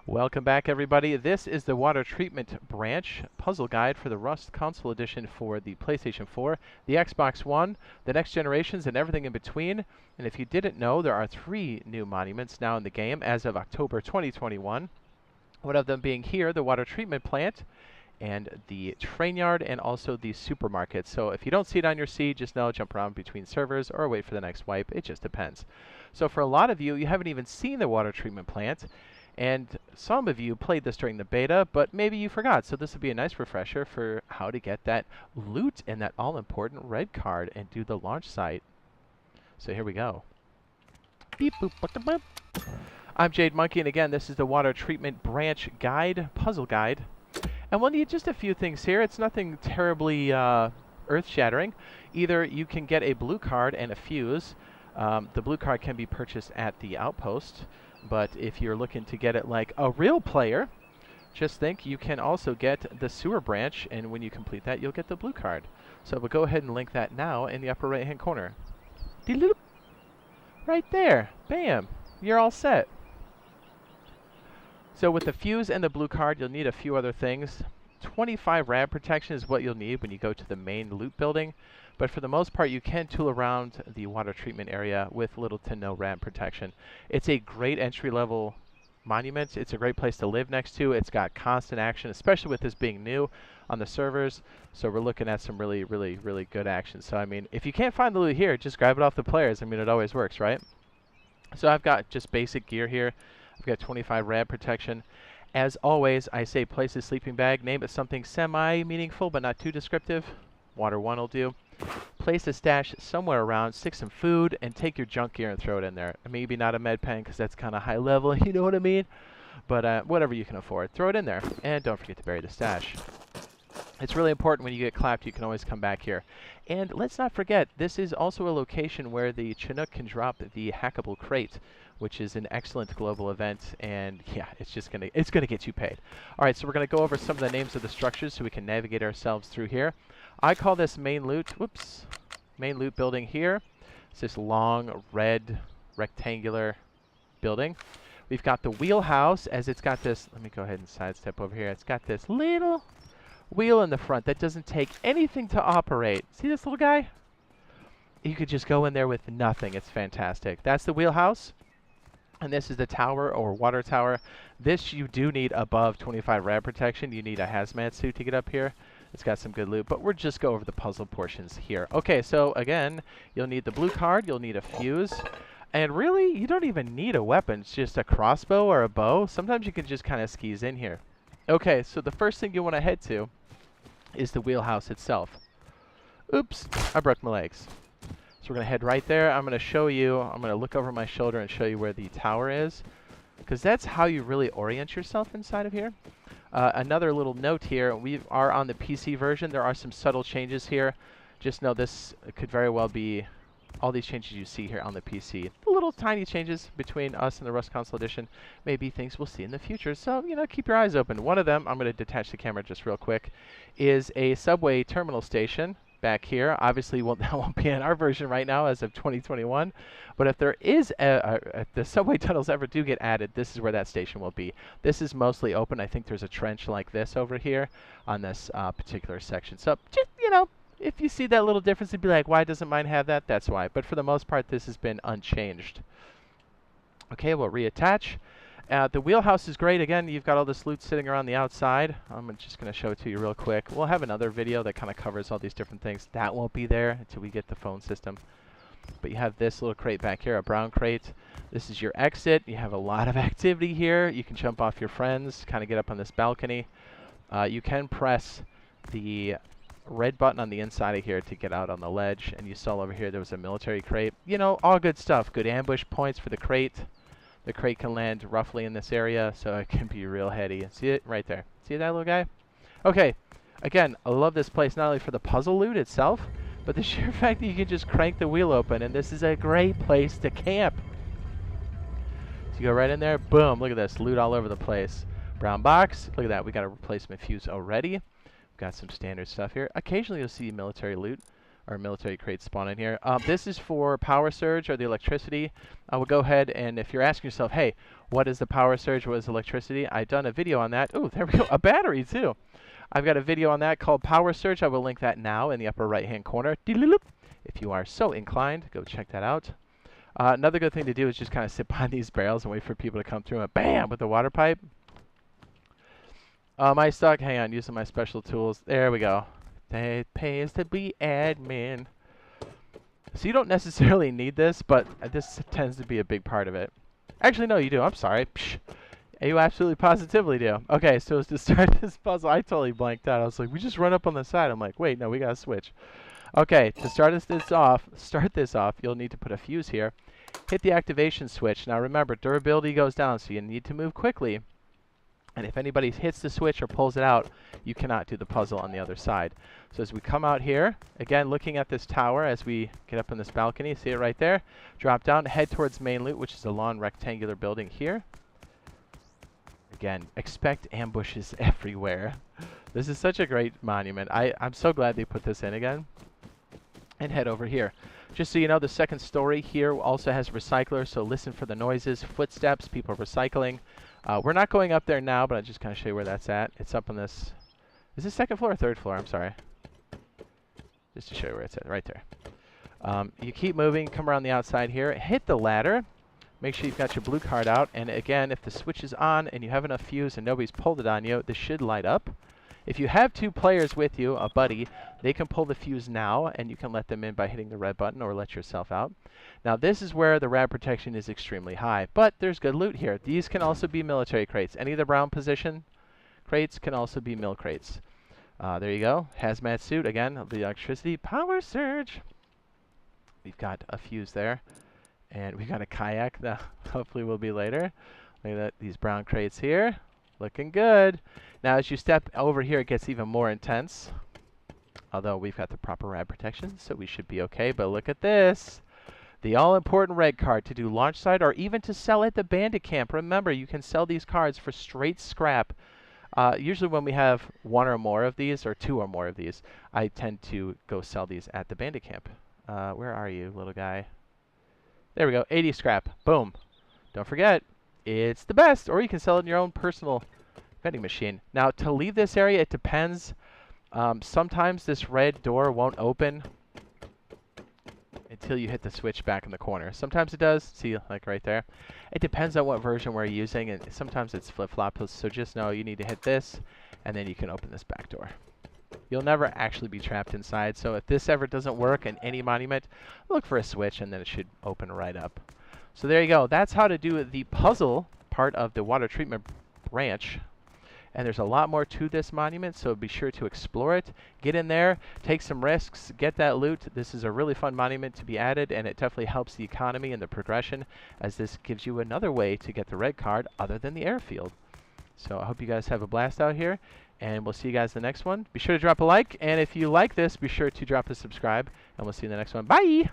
Welcome back, everybody. This is the water treatment branch puzzle guide for the Rust Console Edition for the PlayStation 4, the Xbox One, the next generations, and everything in between. And if you didn't know, there are 3 new monuments now in the game as of October 2021. One of them being here, the water treatment plant, and the Trainyard, and also the supermarket. So if you don't see it on your seed, just know, jump around between servers or wait for the next wipe. It just depends. So for a lot of you, you haven't even seen the water treatment plant. And some of you played this during the beta, but maybe you forgot. So this would be a nice refresher for how to get that loot and that all-important red card and do the launch site. So here we go. Beep, boop, boop, boop. I'm Jade Monkey, and again, this is the water treatment branch guide, puzzle guide. And we'll need just a few things here. It's nothing terribly earth-shattering. Either you can get a blue card and a fuse. The blue card can be purchased at the Outpost. But if you're looking to get it like a real player, just think you can also get the sewer branch, and when you complete that, you'll get the blue card. So we'll go ahead and link that now in the upper right-hand corner. Right there. Bam. You're all set. So with the fuse and the blue card, you'll need a few other things. 25 rad protection is what you'll need when you go to the main loot building. But for the most part, you can tool around the water treatment area with little to no rad protection. It's a great entry-level monument. It's a great place to live next to. It's got constant action, especially with this being new on the servers. So we're looking at some really, really, really good action. So, I mean, if you can't find the loot here, just grab it off the players. I mean, it always works, right? So I've got just basic gear here. I've got 25 rad protection. As always, I say place a sleeping bag. Name it something semi-meaningful, but not too descriptive. Water 1 will do. Place a stash somewhere around, stick some food, and take your junk gear and throw it in there. Maybe not a med pen, because that's kind of high level, you know what I mean? But whatever you can afford, throw it in there. And don't forget to bury the stash. It's really important when you get clapped, you can always come back here. And let's not forget, this is also a location where the Chinook can drop the hackable crate, which is an excellent global event, and yeah, it's gonna get you paid. All right, so we're gonna go over some of the names of the structures so we can navigate ourselves through here. I call this main loot, main loot building here. It's this long, red, rectangular building. We've got the wheelhouse, as it's got this, let me go ahead and sidestep over here. It's got this little wheel in the front that doesn't take anything to operate. See this little guy? You could just go in there with nothing. It's fantastic. That's the wheelhouse. And this is the tower, or water tower. This you do need above 25 rad protection. You need a hazmat suit to get up here. It's got some good loot, but we'll just go over the puzzle portions here. Okay, so again, you'll need the blue card, you'll need a fuse, and really, you don't even need a weapon. It's just a crossbow or a bow. Sometimes you can just kind of skis in here. Okay, so the first thing you want to head to is the wheelhouse itself. Oops, I broke my legs. So we're going to head right there. I'm going to show you, I'm going to look over my shoulder and show you where the tower is, because that's how you really orient yourself inside of here. Another little note here, we are on the PC version. There are some subtle changes here. Just know this could very well be all these changes you see here on the PC. The little tiny changes between us and the Rust Console Edition may be things we'll see in the future. So, you know, keep your eyes open. One of them, I'm going to detach the camera just real quick, is a subway terminal station back here. Obviously, that won't be in our version right now as of 2021. But if there is if the subway tunnels ever do get added, this is where that station will be. This is mostly open. I think there's a trench like this over here on this particular section. So just, you know, if you see that little difference, you'd be like, why doesn't mine have that? That's why. But for the most part, this has been unchanged. Okay, we'll reattach. The wheelhouse is great. Again, you've got all this loot sitting around the outside. I'm just going to show it to you real quick. We'll have another video that kind of covers all these different things. That won't be there until we get the phone system. But you have this little crate back here, a brown crate. This is your exit. You have a lot of activity here. You can jump off your friends, kind of get up on this balcony. You can press the red button on the inside of here to get out on the ledge. And you saw over here there was a military crate. You know, all good stuff. Good ambush points for the crate. The crate can land roughly in this area, so it can be real heady. See it right there? See that little guy? Okay, again, I love this place not only for the puzzle loot itself, but the sheer fact that you can just crank the wheel open, and this is a great place to camp. So you go right in there, boom, look at this, loot all over the place. Brown box, look at that, we got a replacement fuse already. We've got some standard stuff here. Occasionally you'll see military loot or military crates spawn in here. This is for power surge or the electricity. I will go ahead and if you're asking yourself, hey, what is the power surge? What is electricity? I've done a video on that. Oh, there we go. A battery too. I've got a video on that called Power Surge. I will link that now in the upper right-hand corner. If you are so inclined, go check that out. Another good thing to do is just kind of sit behind these barrels and wait for people to come through and bam with the water pipe. My stuck. Hang on, using my special tools. There we go. It pays to be admin. So you don't necessarily need this, but this tends to be a big part of it. Actually, no, you do. I'm sorry. Psh. You absolutely positively do. Okay, so to start this puzzle, I totally blanked out. I was like, we just run up on the side. I'm like, wait, no, we gotta switch. Okay, to start this off, you'll need to put a fuse here. Hit the activation switch. Now remember, durability goes down, so you need to move quickly. And if anybody hits the switch or pulls it out, you cannot do the puzzle on the other side. So as we come out here, again, looking at this tower as we get up on this balcony, see it right there? Drop down, head towards main loot, which is a long rectangular building here. Again, expect ambushes everywhere. This is such a great monument. I'm so glad they put this in again. And head over here. Just so you know, the second story here also has recyclers, so listen for the noises, footsteps, people recycling. We're not going up there now, but I'll just kind of show you where that's at. It's up on this... Is this second floor or third floor? I'm sorry. Just to show you where it's at. Right there. You keep moving, come around the outside here, hit the ladder. Make sure you've got your blue card out. And again, if the switch is on and you have enough fuse and nobody's pulled it on you, this should light up. If you have two players with you, a buddy, they can pull the fuse now, and you can let them in by hitting the red button or let yourself out. Now, this is where the rad protection is extremely high, but there's good loot here. These can also be military crates. Any of the brown position crates can also be mil crates. There you go. Hazmat suit, again, the electricity power surge. We've got a fuse there. And we got a kayak that hopefully will be later. Look at that, these brown crates here. Looking good. Now as you step over here, it gets even more intense. Although we've got the proper rad protection, so we should be okay. But look at this. The all-important red card to do launch site or even to sell at the bandit camp. Remember, you can sell these cards for straight scrap. Usually when we have one or more of these, or two or more of these, I tend to go sell these at the bandit camp. Where are you, little guy? There we go, 80 scrap. Boom. Don't forget, it's the best. Or you can sell it in your own personal vending machine. Now, to leave this area, it depends. Sometimes this red door won't open until you hit the switch back in the corner. Sometimes it does. See, like right there. It depends on what version we're using, and sometimes it's flip-flop. So just know you need to hit this, and then you can open this back door. You'll never actually be trapped inside, so if this ever doesn't work in any monument, look for a switch and then it should open right up. So there you go. That's how to do the puzzle part of the water treatment branch. And there's a lot more to this monument, so be sure to explore it. Get in there, take some risks, get that loot. This is a really fun monument to be added, and it definitely helps the economy and the progression, as this gives you another way to get the red card other than the airfield. So I hope you guys have a blast out here, and we'll see you guys in the next one. Be sure to drop a like, and if you like this, be sure to drop a subscribe, and we'll see you in the next one. Bye!